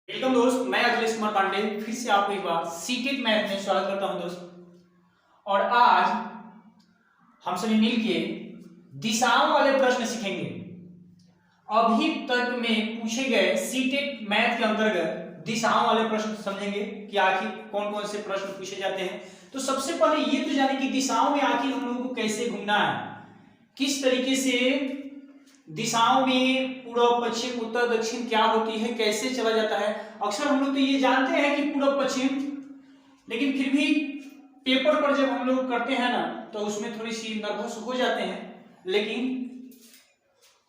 Welcome दोस्त, मैं अखिलेश कुमार पांडे फिर से आपको एक बार सीटेट मैथ में स्वागत करता हूं दोस्त। और आज हम सभी मिलके दिशाओं वाले प्रश्न सीखेंगे। अभी तक में पूछे गए सीटेट मैथ के अंतर्गत दिशाओं वाले प्रश्न समझेंगे कि आखिर कौन कौन से प्रश्न पूछे जाते हैं। तो सबसे पहले ये तो जाने कि दिशाओं में आखिर हम लोगों को कैसे घूमना है, किस तरीके से दिशाओं में पूर्व पश्चिम उत्तर दक्षिण क्या होती है, कैसे चला जाता है। अक्सर हम लोग तो ये जानते हैं कि पूर्व पश्चिम, लेकिन फिर भी पेपर पर जब हम लोग करते हैं ना तो उसमें थोड़ी सी नर्वस हो जाते हैं, लेकिन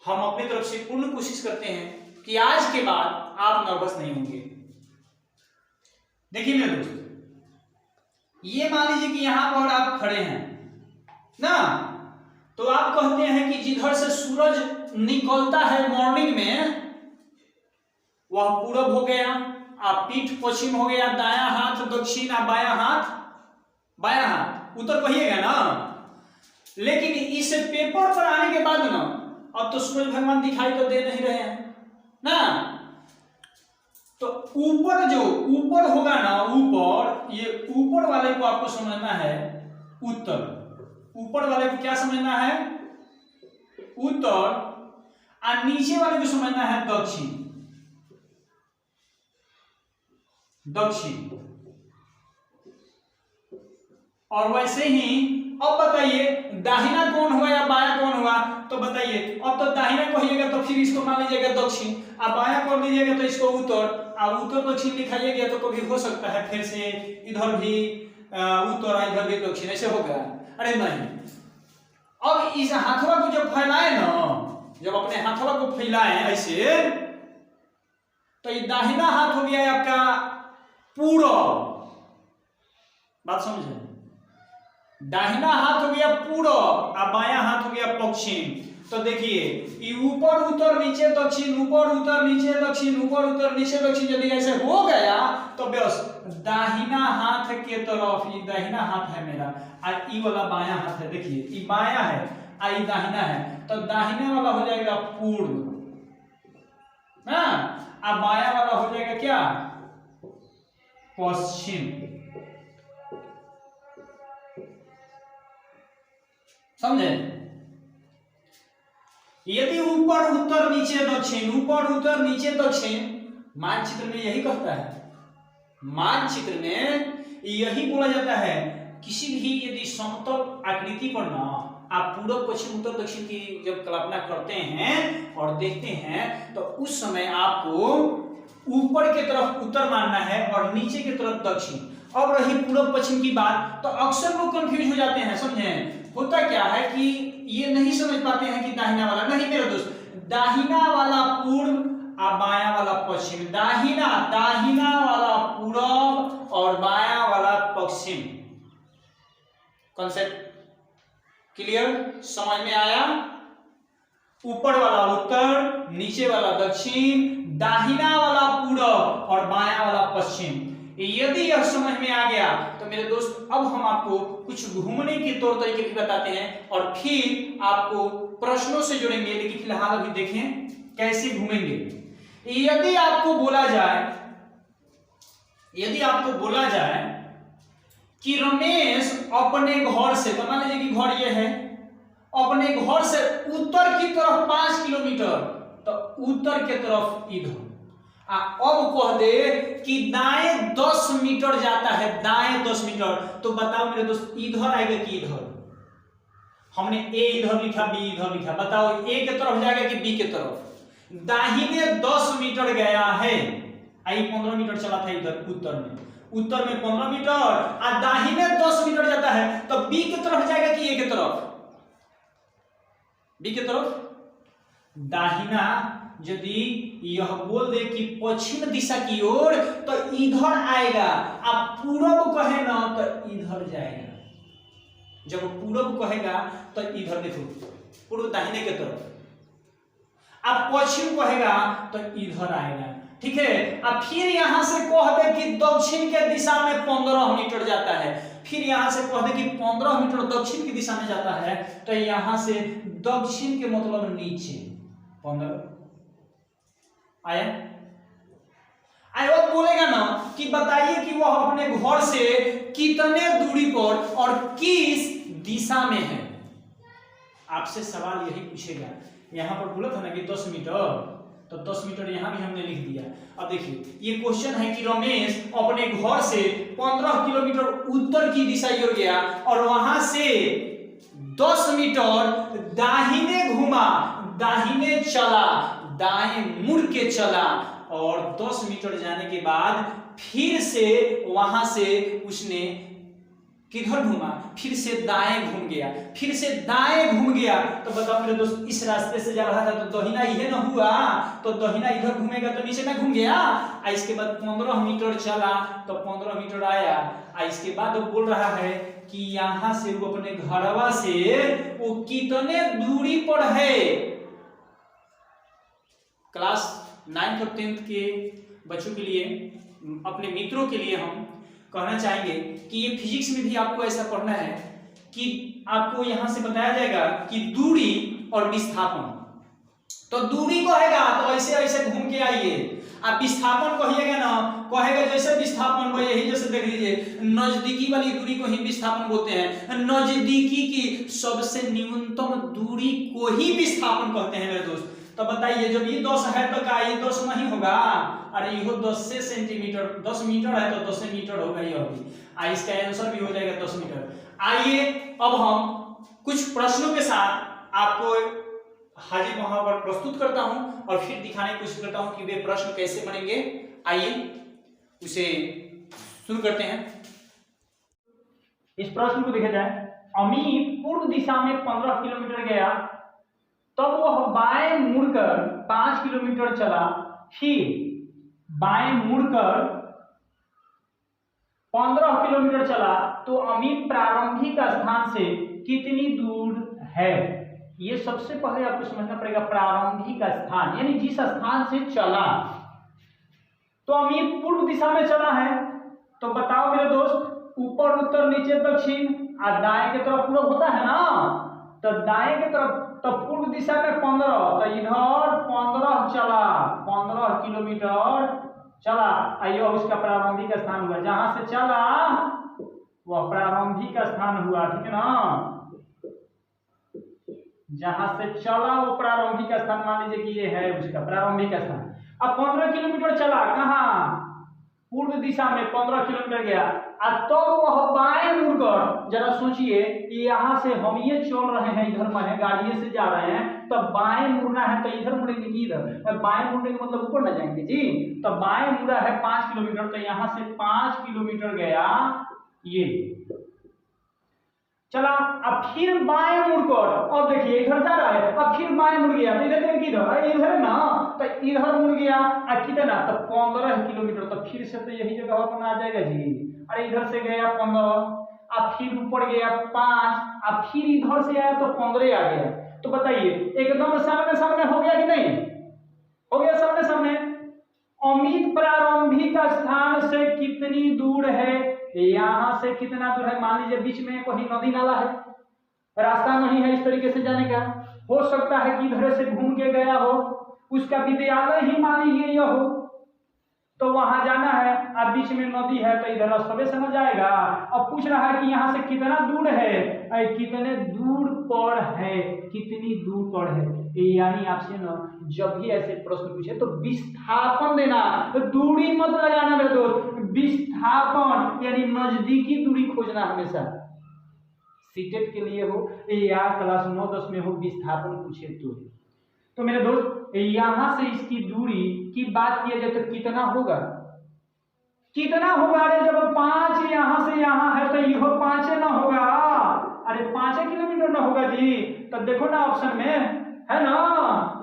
हम अपनी तरफ से पूर्ण कोशिश करते हैं कि आज के बाद आप नर्वस नहीं होंगे। देखिए मेरे दोस्त, ये मान लीजिए कि यहां पर आप खड़े हैं ना, तो आप कहते हैं कि जिधर से सूरज निकलता है मॉर्निंग में वह पूरब हो गया, आप पीठ पश्चिम हो गया, दायां हाथ दक्षिण, आप बायां हाथ उत्तर कहिएगा ना। लेकिन इस पेपर पर आने के बाद ना अब तो सूरज भगवान दिखाई तो दे नहीं रहे हैं ना, तो ऊपर होगा ना, ये ऊपर वाले को आपको समझना है उत्तर, ऊपर वाले को क्या समझना है उत्तर, और नीचे वाले को समझना है दक्षिण। और वैसे ही अब बताइए दाहिना कौन हुआ या बायां कौन हुआ, तो बताइए। अब तो दाहिना कहिएगा तो फिर इसको मान लीजिएगा दक्षिण, अब बायां कर लीजिएगा तो इसको उत्तर, और उत्तर दक्षिण लिखाइएगा तो कभी हो सकता है फिर से इधर भी उत्तर और इधर भी दक्षिण, ऐसे हो गया। अरे नहीं, अब इस हाथवा को जब फैलाए ना, जब अपने हाथवा को फैलाए ऐसे, तो ये दाहिना हाथ हो गया आपका पूरब, बात समझे, दाहिना हाथ हो गया पूरब और बायां हाथ हो गया पश्चिम। तो देखिए ये ऊपर उत्तर नीचे दक्षिण, ऊपर उत्तर नीचे दक्षिण, ऊपर उत्तर नीचे दक्षिण, यदि ऐसे हो गया तो बस दाहिना हाथ के तरफ, ये दाहिना हाथ है मेरा और ये वाला बायां हाथ है, देखिए ये बायां है और ये दाहिना है, तो दाहिने वाला हो जाएगा पूर्व ना, और बायां वाला हो जाएगा क्या पश्चिम। समझे? यदि ऊपर उत्तर नीचे दक्षिण, ऊपर उत्तर नीचे दक्षिण, मानचित्र में यही कहता है, मानचित्र में यही बोला जाता है। किसी भी यदि समतल आकृति पर ना आप पूर्व पश्चिम उत्तर दक्षिण की जब कल्पना करते हैं और देखते हैं तो उस समय आपको ऊपर के तरफ उत्तर मानना है और नीचे की तरफ दक्षिण। अब रही पूर्व पश्चिम की बात, तो अक्सर लोग कंफ्यूज हो जाते हैं। समझे? होता क्या है कि ये नहीं समझ पाते हैं कि दाहिना वाला, नहीं मेरे दोस्त, दाहिना वाला पूर्व और बायां वाला पश्चिम, दाहिना वाला पूरब और बायां वाला पश्चिम। कॉन्सेप्ट क्लियर, समझ में आया? ऊपर वाला उत्तर, नीचे वाला दक्षिण, दाहिना वाला पूरब और बायां वाला पश्चिम। यदि यह समझ में आ गया तो मेरे दोस्त अब हम आपको कुछ घूमने के तौर तरीके भी बताते हैं और फिर आपको प्रश्नों से जुड़ेंगे। लेकिन फिलहाल अभी देखें कैसे घूमेंगे। यदि आपको बोला जाए कि रमेश अपने घर से, तो मान लीजिए कि घर ये है, अपने घर से उत्तर की तरफ 5 किलोमीटर, तो उत्तर के तरफ इधर, अब कह दे कि दाएं 10 मीटर जाता है, दाएं 10 मीटर, तो बताओ मेरे दोस्त इधर आएगा कि इधर? हमने ए इधर लिखा, बी इधर लिखा, बताओ ए के तरफ जाएगा कि बी के तरफ? दाहिने 10 मीटर गया है, आई 15 मीटर चला था इधर उत्तर में 15 मीटर, और दाहिने 10 मीटर जाता है, तो बी के तरफ जाएगा कि ए के तरफ? बी के तरफ। दाहिना यदि यह बोल दे कि पश्चिम दिशा की ओर, तो इधर आएगा, अब पूरब कहे ना तो इधर जाएगा। जब पूरब कहेगा तो इधर, देखो पूर्व दाहिने की तरफ, अब पश्चिम कहेगा तो इधर आएगा, ठीक है। अब फिर यहां से कह दे कि दक्षिण के दिशा में 15 मीटर जाता है, फिर यहां से कह दे कि 15 मीटर दक्षिण की दिशा में जाता है, तो यहां से दक्षिण के मतलब नीचे 15 आया। अब बोलेगा ना कि बताइए कि वह अपने घर से कितने दूरी पर और किस दिशा में है। आपसे सवाल यही पूछेगा। यहाँ पर बोला था ना कि 10 मीटर, तो 10 मीटर यहाँ भी हमने लिख दिया। अब देखिए ये क्वेश्चन है कि रमेश अपने घर से 15 किलोमीटर उत्तर की दिशा की ओर गया और वहां से 10 मीटर दाहिने घुमा, दाहिने चला, दाएं मुड़ के चला और 10 मीटर जाने के बाद फिर से वहां से उसने किधर घूमा, फिर से दाएं घूम गया, फिर से दाएं घूम गया। तो बताओ मेरे दोस्त, इस रास्ते से जा रहा था तो दहिना ये ना हुआ, तो दहिना इधर घूमेगा तो नीचे में घूम गया। इसके बाद 15 मीटर चला तो 15 मीटर आया। इसके बाद वो बोल रहा है कि यहां से वो अपने घरवा से वो कितने दूरी पर है। क्लास 9th और 10th के बच्चों के लिए, अपने मित्रों के लिए हम कहना चाहेंगे कि ये फिजिक्स में भी आपको ऐसा पढ़ना है कि आपको यहां से बताया जाएगा कि दूरी और विस्थापन। तो दूरी कहेगा तो ऐसे ऐसे घूम के आइए, आप विस्थापन कहिएगा ना, कहेगा जैसे विस्थापन वो यही जैसे देख लीजिए नजदीकी वाली दूरी को ही विस्थापन बोलते हैं। नजदीकी की सबसे न्यूनतम दूरी को ही विस्थापन कहते हैं मेरे दोस्त। तो बताइए जब ये 10 है तो क्या ये 10 नहीं होगा? अरे ये 10 सेंटीमीटर, 10 मीटर है तो 10 मीटर होगा ये होगी। इसका आंसर भी हो जाएगा 10 मीटर। आइए अब हम कुछ प्रश्नों के साथ आपको हाजिर वहां पर प्रस्तुत करता हूं और फिर दिखाने की कोशिश करता हूं कि वे प्रश्न कैसे बनेंगे। आइए उसे शुरू करते हैं। इस प्रश्न को देखा जाए। अमित पूर्व दिशा में 15 किलोमीटर गया, तब वह बाएं मुड़कर 5 किलोमीटर चला, फिर बाएं मुड़कर 15 किलोमीटर चला, तो अमित प्रारंभिक स्थान से कितनी दूर है? ये सबसे पहले आपको समझना पड़ेगा। प्रारंभिक स्थान यानी जिस स्थान से चला। तो अमित पूर्व दिशा में चला है, तो बताओ मेरे दोस्त, ऊपर उत्तर नीचे दक्षिण और दाएं की तरफ पूरब होता है ना। तो दाएं की तरफ, तो पूर्व दिशा में 15, तो इधर 15 चला, 15 किलोमीटर चला। आइए उसका प्रारंभिक स्थान हुआ, जहां से चला वह प्रारंभिक स्थान हुआ, ठीक है ना। जहां से चला वो प्रारंभिक स्थान, मान लीजिए कि ये है उसका प्रारंभिक स्थान। अब 15 किलोमीटर चला, कहां? पूर्व दिशा में 15 किलोमीटर गया और तो वह बाएं मुड़कर, जरा सोचिए यहाँ से हम ये चल रहे हैं, इधर में गाड़ी से जा रहे हैं, तो बाएं मुड़ना है तो इधर मुड़ेंगे कि इधर? बाएं मुड़ने का मतलब ऊपर न जाएंगे जी। तो बाएं मुड़ा है 5 किलोमीटर, तो यहाँ से 5 किलोमीटर गया ये चला। अब फिर बाएं मुड़कर, अब देखिए इधर जा रहा है, अब फिर बाएं मुड़ गया, तो इधर किधर? इधर ना, तो इधर मुड़ गया कितना? तो 15 किलोमीटर। तो फिर से तो यही जगह अपन आ जाएगा जी। अरे इधर से गया 15, अब फिर ऊपर गया 5, अब फिर इधर से आया तो 15 आ गया। तो बताइए एकदम सामने सामने हो गया कि नहीं? हो गया सामने सामने। अमित प्रारंभिक स्थान से कितनी दूर है? यहां से कितना दूर है? मान लीजिए बीच में कोई नदी नाला है, रास्ता नहीं है इस तरीके से जाने का। हो सकता है कि इधर से घूम के गया हो, उसका विद्यालय ही मान लीजिए यह हो, तो वहां जाना है। अब बीच में नदी है तो इधर सबे समझ जाएगा। अब पूछ रहा है कि यहाँ से कितना दूर है, कितने दूर पर है, कितनी दूर पर है। यानी आपसे ना जब भी ऐसे प्रश्न पूछे तो विस्थापन देना, तो दूरी मत लगाना मेरे दोस्त, विस्थापन यानी नजदीकी दूरी खोजना हमेशा। सीटेट के लिए हो या क्लास 9-10 में हो, विस्थापन पूछे तो मेरे दोस्त यहां से इसकी दूरी की बात किया जाए तो कितना होगा? कितना होगा? अरे जब 5 यहां से यहां है तो यह 5 ना होगा। अरे 5 किलोमीटर ना होगा जी। तो देखो ना ऑप्शन में है ना,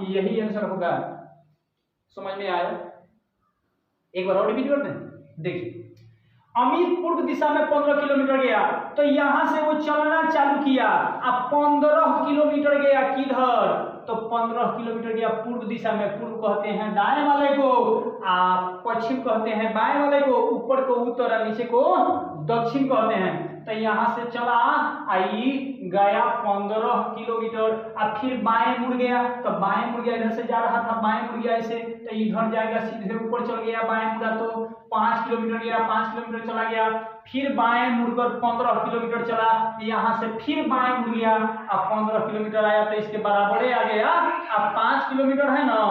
यही आंसर होगा। समझ में आया? एक बार और रिपीट कर दें। देखिए अमित पूर्व दिशा में 15 किलोमीटर गया, तो यहां से वो चलना चालू किया। अब 15 किलोमीटर गया किधर? तो 15 किलोमीटर गया पूर्व दिशा में। पूर्व कहते हैं दाएं वाले को, पश्चिम कहते हैं बाएं वाले को, ऊपर को उत्तर और नीचे को दक्षिण कहते हैं। तो यहाँ से चला आई गया 15 किलोमीटर। अब फिर बाएं मुड़ गया, तो बाएं मुड़ गया, इधर से जा रहा था बाएं मुड़ गया ऐसे, तो इधर जाएगा सीधे ऊपर चल गया, बाएं मुड़ा तो 5 किलोमीटर गया, 5 किलोमीटर चला गया, फिर बाएं मुड़कर 15 किलोमीटर चला, यहाँ से फिर बाएं मुड़ गया, अब 15 किलोमीटर आया तो इसके बराबर आ गया। अब 5 किलोमीटर है ना,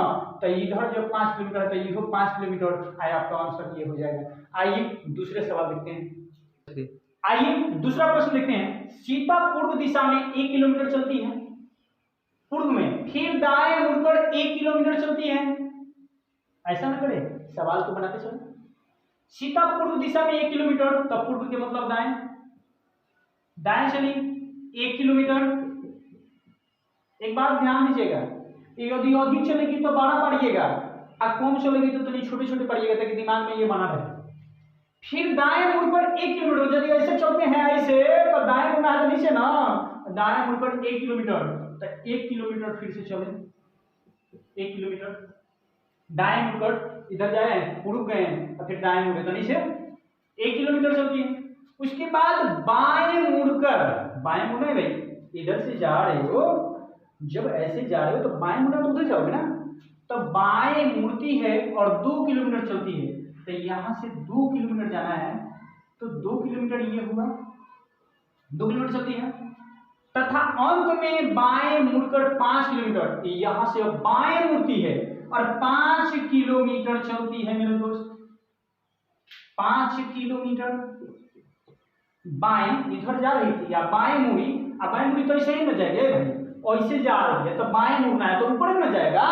तो इधर जो 5 किलोमीटर है तो इधर 5 किलोमीटर आया, आपका आंसर ये हो जाएगा। आइए दूसरे सवाल देखते हैं। आइए दूसरा प्रश्न देखते हैं। सीता पूर्व दिशा में 1 किलोमीटर चलती है, पूर्व में, फिर दाएं मुड़कर 1 किलोमीटर चलती है। ऐसा ना करे, सवाल को बनाते चलो। सीता पूर्व दिशा में 1 किलोमीटर, तो पूर्व के मतलब दाएं, दाएं चली 1 किलोमीटर। एक बात ध्यान दीजिएगा, यदि अधिक चलेगी तो बड़ा पढ़िएगा, और कम चलेगी तो थोड़ी छोटे छोटे पढ़िएगा, ताकि दिमाग में ये बना रहे। फिर दाएं मुड़कर 1 किलोमीटर, यदि ऐसे चलते हैं ऐसे, तो दाएं मुड़ना है तो नीचे ना, दाएं मुड़कर 1 किलोमीटर, तो 1 किलोमीटर फिर से चले, 1 किलोमीटर दाएं मुड़कर इधर जाए, पूर्व गए और फिर दाएं मुड़े तो नीचे 1 किलोमीटर चलती है। उसके बाद बाएं मुड़कर, बाएं मुड़ना भाई, इधर से जा रहे हो, जब ऐसे जा रहे हो तो बाएं मुड़ना तो उधर जाओगे ना, तो बाएं मुड़ती है और 2 किलोमीटर चलती है। तो यहां से 2 किलोमीटर जाना है, तो 2 किलोमीटर ये हुआ, 2 किलोमीटर चलती है, तथा अंत में बाएं मुड़कर 5 किलोमीटर, यहां से बाएं मुड़ती है और 5 किलोमीटर चलती है मेरे दोस्त, 5 किलोमीटर बाएं इधर जा रही थी, या बाएं मुड़ी, अब बाएं मुड़ी तो ऐसे ही न जाएगी भाई, ऐसे जा रही है तो बाएं मुड़ना है तो ऊपर न जाएगा,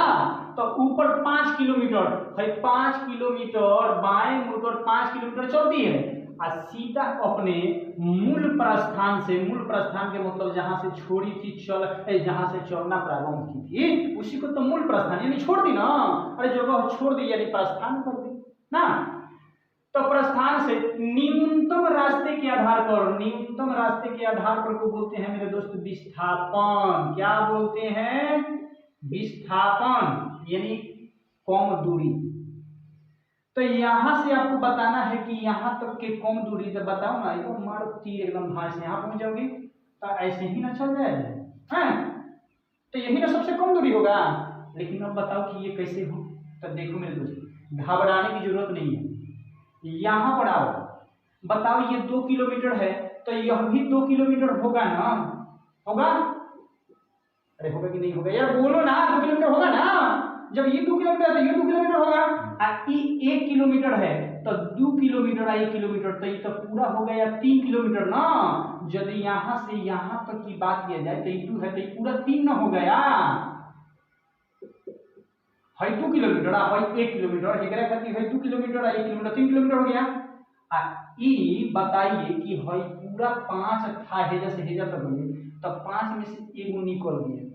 तो ऊपर 5 किलोमीटर भाई, 5 किलोमीटर बाएं मुड़कर 5 किलोमीटर चलती है। और सीता अपने मूल प्रस्थान से, मूल प्रस्थान के मतलब जहां से छोड़ी थी जहां से चलना प्रारंभ की थी, उसी को तो मूल प्रस्थान यानी छोड़ दी ना, अरे जगह छोड़ दी यानी प्रस्थान कर दी ना, तो प्रस्थान से न्यूनतम रास्ते के आधार पर, न्यूनतम रास्ते के आधार पर को बोलते हैं मेरे दोस्त विस्थापन। क्या बोलते हैं? विस्थापन, यानी कम दूरी। तो यहां से आपको बताना है कि यहां तक के कम दूरी, तो बताओ ना, एकदम मारो तीर एकदम धार से यहां पहुंच जाओगे, तो ऐसे ही ना चल जाएगा, तो यही ना सबसे कम दूरी होगा। लेकिन अब बताओ कि ये कैसे हो, तो देखो मेरे दोस्त, घबराने की जरूरत नहीं है, यहां पर आओ, बताओ ये 2 किलोमीटर है, तो यह भी 2 किलोमीटर होगा ना, होगा? अरे होगा कि नहीं होगा यार, बोलो ना, 2 किलोमीटर होगा ना, जब ये 2 किलोमीटर है तो ये 2 किलोमीटर होगा, और ये 1 किलोमीटर है तो 2 किलोमीटर और 1 किलोमीटर, तो ये तो पूरा हो गया 3 किलोमीटर ना। यदि यहां से यहां तक की बात किया जाए तो ये 2 है तो ये पूरा 3 ना हो गया, है 2 किलोमीटर है 1 किलोमीटर, एकरा खातिर है 2 किलोमीटर है 1 किलोमीटर, 3 किलोमीटर हो गया। आ ई बताइए कि है पूरा 5 था, हेजा से हेजा तक गए, तो 5 में से 1 निकल गया,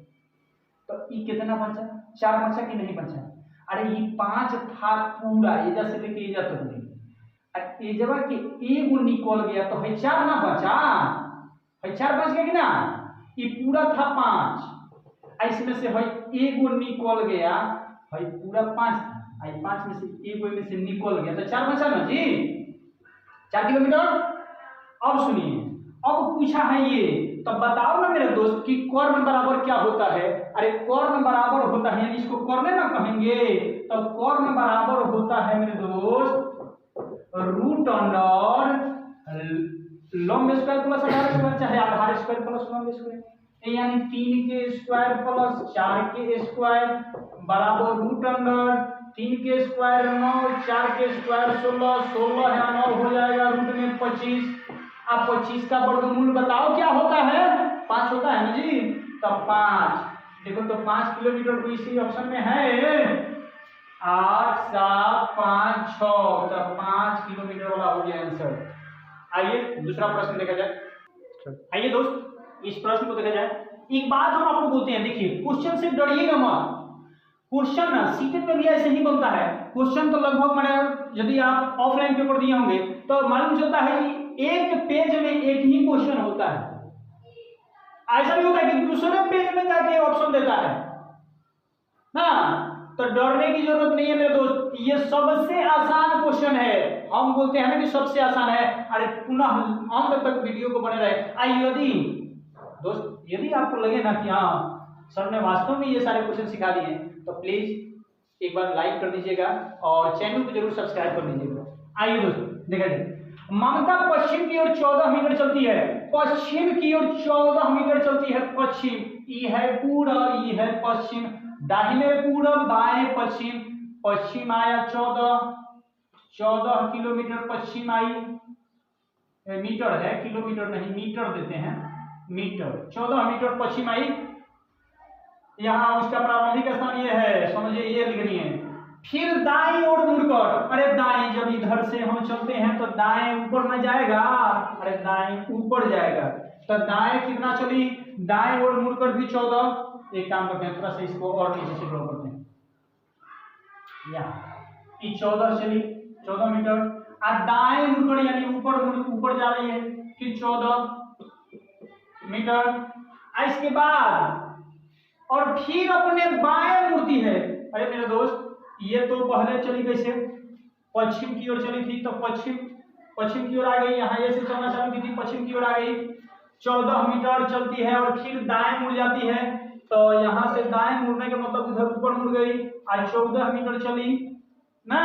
तो ई कितना बचा? 4 बचा कि नहीं बचा? अरे ये 5 था पूरा, एजा से लेके एजा तक गई, और एजवा के 1 निकल गया, तो है 4 ना बचा, है 4 बच गया कि ना? ये पूरा था 5, इसमें से है 1 निकल गया, है पूरा 5 था, 5 में से 1 में से निकल गया, तो 4 बचा ना जी, 4 किलोमीटर। अब सुनिए, अब पूछा है ये, तो बताओ ना मेरे दोस्त कि कर्ण बराबर क्या होता है? अरे कर्ण बराबर होता है, यानी इसको कर्ण ना कहेंगे, तो कर्ण बराबर होता है मेरे दोस्त रूट अंडर लंब स्क्वायर प्लस आधार स्क्वायर, चाहे आधार स्क्वायर प्लस लंब स्क्वायर, यानी 3 के स्क्वायर प्लस 4 के स्क्वायर बराबर रूट अंडर 3 के स्क्वायर 9, 4 के स्क्वायर 16, 16 है 9 हो जाएगा रूट में 25। अब 25 का वर्गमूल बताओ क्या होता है? 5 होता है ना जी, तो 5 देखो, तो 5 किलोमीटर को इसी ऑप्शन में है, 8, 7, 5, 6, तो 5 किलोमीटर वाला हो गया आंसर। आइए दूसरा प्रश्न देखा जाए। आइए दोस्त इस प्रश्न को देखा जाए। एक बात हम आपको बोलते हैं, देखिए क्वेश्चन से डरिएगा मत, क्वेश्चन ना सीटेट में भी ऐसे ही बनता है। क्वेश्चन तो लगभग मैंने, यदि आप ऑफलाइन पेपर दिए होंगे तो मालूम चलता है कि एक पेज में एक ही क्वेश्चन होता है, ऐसा भी होता है कि दूसरे पेज में जाके ऑप्शन देता है ना, तो डरने की जरूरत नहीं है मेरे दोस्त, ये सबसे आसान क्वेश्चन है, हम बोलते हैं ना कि सबसे आसान है। अरे पुनः अंत तक वीडियो को बने रहे। आई यदि दोस्त यदि आपको लगे ना कि हाँ सर ने वास्तव में ये सारे क्वेश्चन सिखा दिए तो प्लीज एक बार लाइक कर दीजिएगा और चैनल को जरूर सब्सक्राइब कर दीजिएगा। आइए दोस्तों देखा जाए। ममता पश्चिम की ओर 14 मीटर चलती है, पश्चिम की ओर 14 मीटर चलती है। पश्चिम ई है पूरब, ई है पश्चिम, दाहिने पूरब बाएं पश्चिम। पश्चिम आया 14 किलोमीटर पश्चिम आई। मीटर है, किलोमीटर नहीं, मीटर देते हैं, मीटर 14 मीटर पश्चिम आई। यहाँ उसका प्रारंभिक स्थान ये है, समझिए ये लिखनी है। फिर दाएं ओर मुड़कर, अरे दाएं जब इधर से हम चलते हैं तो दाएं ऊपर में जाएगा, अरे दाएं ऊपर जाएगा तो दाएं कितना चली, दाएं ओर मुड़कर भी 14। एक काम करते हैं थोड़ा सा इसको और नीचे से ड्रॉ करते हैं। यहाँ 14 चली 14 मीटर, और दाएं मुड़कर यानी ऊपर जा रही है फिर 14 मीटर। इसके बाद और फिर अपने बाएं मुड़ती है। अरे मेरे दोस्त ये तो पहले चली कैसे, पश्चिम की ओर चली थी तो पश्चिम की ओर आ गई, यहाँ ये से चलना चालू की थी, पश्चिम की ओर आ गई, 14 मीटर चलती है और फिर दाएं मुड़ जाती है। तो यहाँ से दाएं मुड़ने के मतलब इधर ऊपर मुड़ गई और 14 मीटर चली ना।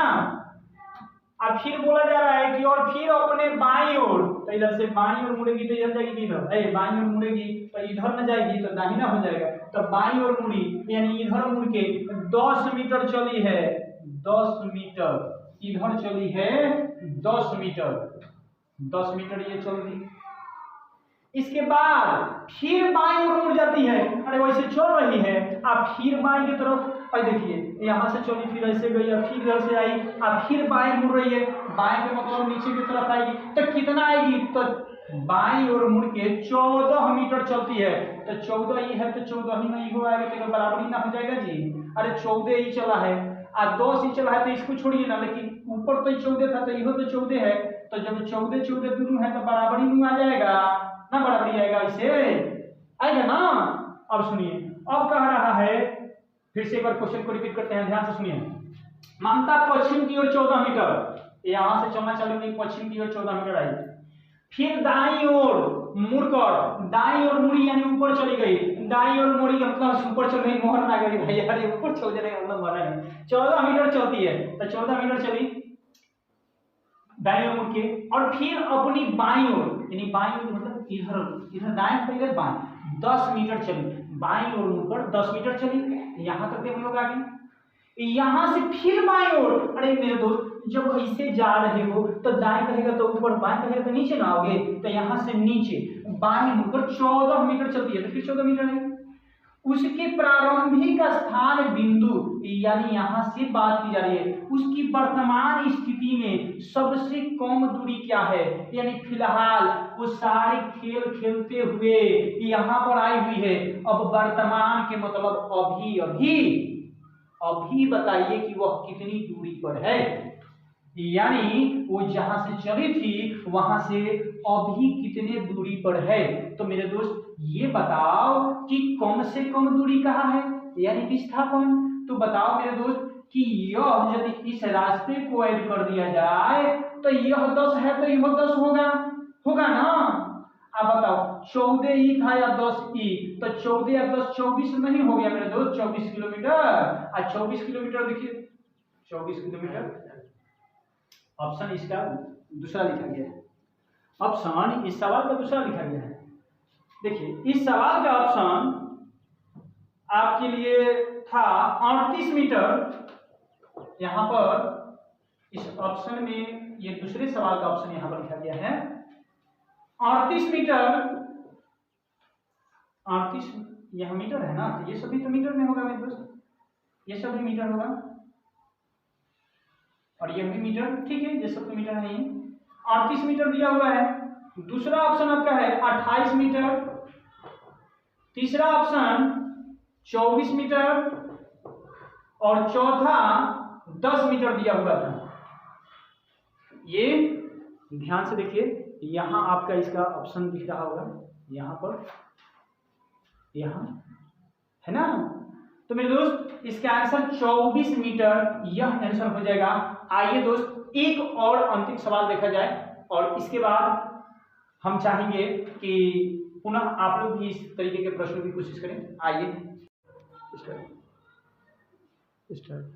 अब फिर बोला जा रहा है कि और फिर अपने बाईं ओर, तो इधर से बाईं ओर मुड़ेगी तो इधर जाएगी, इधर बाईं ओर मुड़ेगी तो इधर न जाएगी तो दाहिना हो जाएगा। तो बाईं ओर मुड़ी यानी इधर मुड़ के 10 मीटर चली है, 10 मीटर इधर चली है, 10 मीटर ये चल रही। इसके बाद फिर बाईं ओर मुड़ जाती है, अरे वैसे चल रही है, अब फिर बाईं की तरफ, और देखिए यहाँ से चली फिर ऐसे गई, अब फिर इधर से आई, अब फिर बाईं मुड़ रही है, बाईं के मतलब नीचे की तरफ आएगी तो कितना आएगी, तो बाईं ओर मुड़ के 14 मीटर चलती है। तो 14 ही है तो 14 ही नहीं हो आएगा तो बराबरी ना हो जाएगा जी। अरे 14 ही चला है और 10 ही चला है तो इसको छोड़िए ना, लेकिन ऊपर तो 14 था तो यह तो 14 है, तो जब 14 दोनों है तो बराबरी में आ जाएगा ना, बराबरी आएगा, इसे आएगा ना। अब सुनिए, अब कह रहा है, फिर से एक बार क्वेश्चन को रिपीट करते हैं, ध्यान से सुनिए। ममता पश्चिम की ओर 14 मीटर, यहां से चलना चालू हुई, पश्चिम की ओर 14 मीटर आई, फिर दाईं ओर मुड़कर, दाईं ओर मुड़ी यानी ऊपर चली गई, दाईं ओर मुड़ी मतलब ऊपर चल गई, मोहर ना गई भाई, अरे ऊपर चल जाएगा मतलब मरा नहीं। 14 मीटर चलती है तो 14 मीटर चली दाईं ओर मुड़ के, और फिर अपनी बाईं ओर यानी बाईं ओर मतलब इधर दाएं से इधर बाएं 10 मीटर चली, बाईं ओर मुड़कर 10 मीटर चली। यहां तक हम लोग आ गए। यहां से फिर बाईं ओर, अरे मेरे दोस्त जब ऐसे जा रहे हो तो दाएं कहेगा तो ऊपर, बाएं कहेगा तो नीचे ना आओगे, तो यहां से नीचे बाईं मुड़कर 14 मीटर चलती है तो फिर 14 मीटर है। उसके प्रारंभिक स्थान बिंदु यानी यहां से बात की जा रही है, उसकी वर्तमान स्थिति में सबसे कम दूरी क्या है, यानी फिलहाल वो सारे खेल खेलते हुए यहां पर आई हुई है। अब वर्तमान के मतलब अभी बताइए कि वह कितनी दूरी पर है, यानी वो जहां से चली थी वहां से अभी कितने दूरी पर है। तो मेरे दोस्त ये बताओ कि कम से कम दूरी कहाँ है, यानी विस्थापन। तो बताओ मेरे दोस्त कि यह यदि इस रास्ते को ऐड कर दिया जाए तो यह 10 है तो यह 10 होगा ना। अब बताओ 14 ई था या 10 ई, तो 14 या 10 24 नहीं हो गया मेरे दोस्त, 24 किलोमीटर। और 24 किलोमीटर देखिए 24 किलोमीटर ऑप्शन इसका दूसरा लिखा गया है, ऑप्शन इस सवाल का दूसरा लिखा गया है। देखिए इस सवाल का ऑप्शन आपके लिए था 38 मीटर, यहां पर इस ऑप्शन में ये दूसरे सवाल का ऑप्शन यहां पर लिखा गया है 38 मीटर। 38 यह मीटर है ना, तो ये सभी तो मीटर में होगा मेरे दोस्त, ये सभी मीटर होगा और ये भी मीटर, ठीक है, ये सब तो मीटर है ही। 38 मीटर दिया हुआ है। दूसरा ऑप्शन आपका है 28 मीटर, तीसरा ऑप्शन 24 मीटर और चौथा 10 मीटर दिया हुआ था। ये ध्यान से देखिए, यहां आपका इसका ऑप्शन दिख रहा होगा, यहां पर, यहां है ना। तो मेरे दोस्त इसका आंसर 24 मीटर यह आंसर हो जाएगा। आइए दोस्त एक और अंतिम सवाल देखा जाए और इसके बाद हम चाहेंगे कि पुनः आप लोग भी इस तरीके के प्रश्नों की कोशिश करें। आइए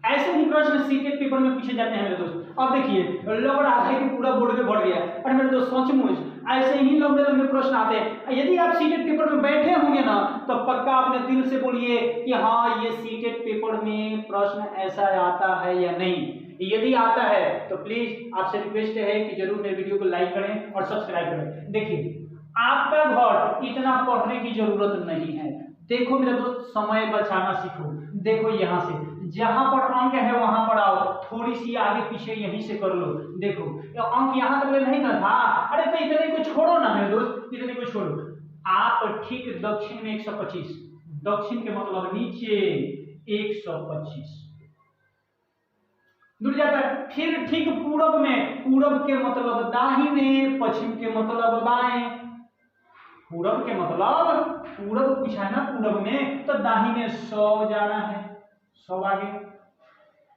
ऐसे ही प्रश्न सीटेट पेपर में पूछे जाते हैं मेरे दोस्त। अब देखिए लग रहा है कि पूरा बोर्ड में बढ़ गया, अरे मेरे दोस्त सचमुच ऐसे ही लंबे लंबे प्रश्न आते हैं। यदि आप सीटेट पेपर में बैठे होंगे ना तो पक्का अपने दिल से बोलिए कि हाँ ये सीटेट पेपर में प्रश्न ऐसा आता है या नहीं। यदि आता है तो प्लीज आपसे रिक्वेस्ट है कि जरूर मेरे वीडियो को लाइक करें और सब्सक्राइब करें। देखिए आपका घर इतना पढ़ने की जरूरत नहीं है। देखो मेरे दोस्त समय बचाना सीखो। देखो यहाँ से जहां पर अंक है वहां पर आओ, थोड़ी सी आगे पीछे यहीं से कर लो। देखो अंक यहाँ तक नहीं था, अरे तो इतने को छोड़ो ना मेरे दोस्त, इतने को छोड़ो। आप ठीक दक्षिण में 125, दक्षिण के मतलब नीचे 125 दूर जाता है। फिर ठीक पूरब में, पूरब के मतलब दाहिने, पश्चिम के मतलब बाएं। पूरब के मतलब पूरब पूछा है ना, पूरब में तो दाहिने 100 जाना है, 100 आगे।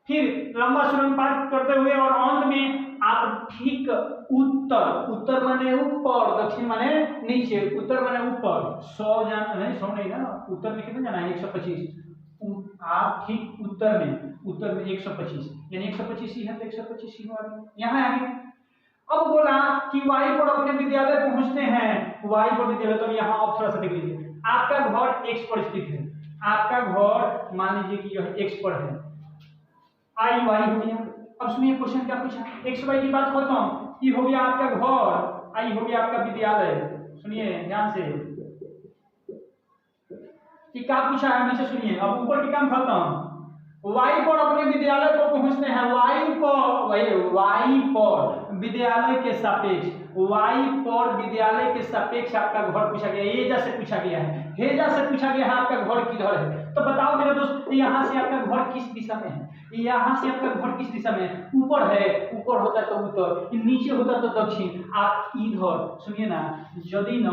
फिर लंबा सुरंग पार करते हुए और अंत में आप ठीक उत्तर, उत्तर माने ऊपर, दक्षिण माने नीचे, उत्तर माने ऊपर 100 जाना नहीं, 100 नहीं ना, उत्तर में कितना जाना है 125। आप ठीक उत्तर में 125 यानी 125 ही है तो 125 ही यहाँ आगे। अब बोला कि वाई पर अपने विद्यालय पहुंचते हैं, वाई पर विद्यालय, तो यहाँ आप थोड़ा सा देख लीजिए। आपका घर एक्स पर स्थित है, आपका घर मान लीजिए कि यह एक्स पर है, आई वाई हो गया। अब सुनिए क्वेश्चन क्या पूछा, एक्स वाई की बात खत्म, ये हो गया आपका घर, आई हो गया आपका विद्यालय। सुनिए ध्यान से कि क्या पूछा है हमें से सुनिए। अब ऊपर की काम खत्म, वाई पर अपने विद्यालय को पहुंचते हैं, वाई पर विद्यालय के सापेक्ष, वाई पर विद्यालय के सापेक्ष आपका घर पूछा गया, एजा से पूछा गया है, हेजा से पूछा गया है आपका घर किधर है। तो बताओ मेरे दोस्त यहाँ से आपका घर किस दिशा में है, यहाँ से आपका घर किस दिशा में है, ऊपर है, ऊपर होता तो उत्तर, नीचे होता तो दक्षिण। आप इधर सुनिए ना, यदि न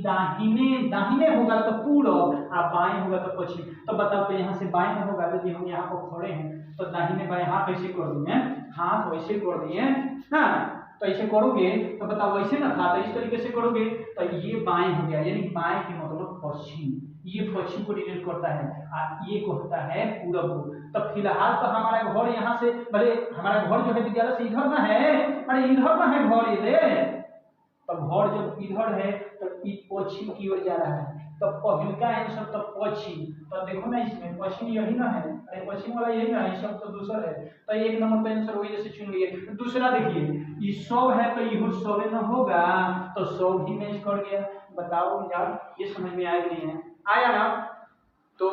दाहिने दाहिने होगा तो पूरब और बाएं होगा तो पश्चिम। तो बताओ तो यहाँ से बाएं में होगा, यदि हम यहाँ पर खड़े हैं तो दाहिने बाएं हाथ ऐसे कर दिए, हाथ वैसे कर दिए, हाँ तो ऐसे करोगे तो बताओ वैसे ना था, तो इस तरीके से करोगे तो ये बाएं हो गया, यानी बाएं के मतलब पश्चिम, ये पश्चिम को रिलेट करता है और ये कहता है पूरब को। तो फिलहाल तो हमारा घर यहाँ से, भले हमारा घर जो है विद्यालय से इधर ना है, अरे इधर ना है घर, ये तो घर जब इधर है तो पश्चिम की ओर जा रहा है, तो पहला आंसर तो पश्चिम। तो देखो ना इसमें पश्चिम यही ना है, अरे पश्चिम वाला यही ना है, सब तो दूसरा है, तो एक नंबर का आंसर वही जैसे चुन लिए। दूसरा देखिए ये 100 है तो ये 100 ना होगा, तो 100 भी मैच कर गया। बताओ यार ये समझ में आया नहीं है, आया ना। तो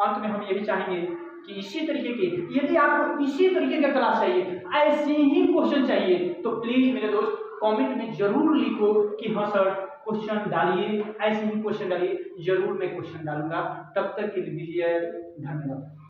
अंत में हम यही चाहेंगे कि इसी तरीके के, यदि आपको इसी तरीके का क्लास चाहिए, ऐसे ही क्वेश्चन चाहिए, तो प्लीज मेरे दोस्त कमेंट में जरूर लिखो कि हाँ सर क्वेश्चन डालिए, ऐसे ही क्वेश्चन डालिए, जरूर मैं क्वेश्चन डालूंगा। तब तक के लिए दीजिए धन्यवाद।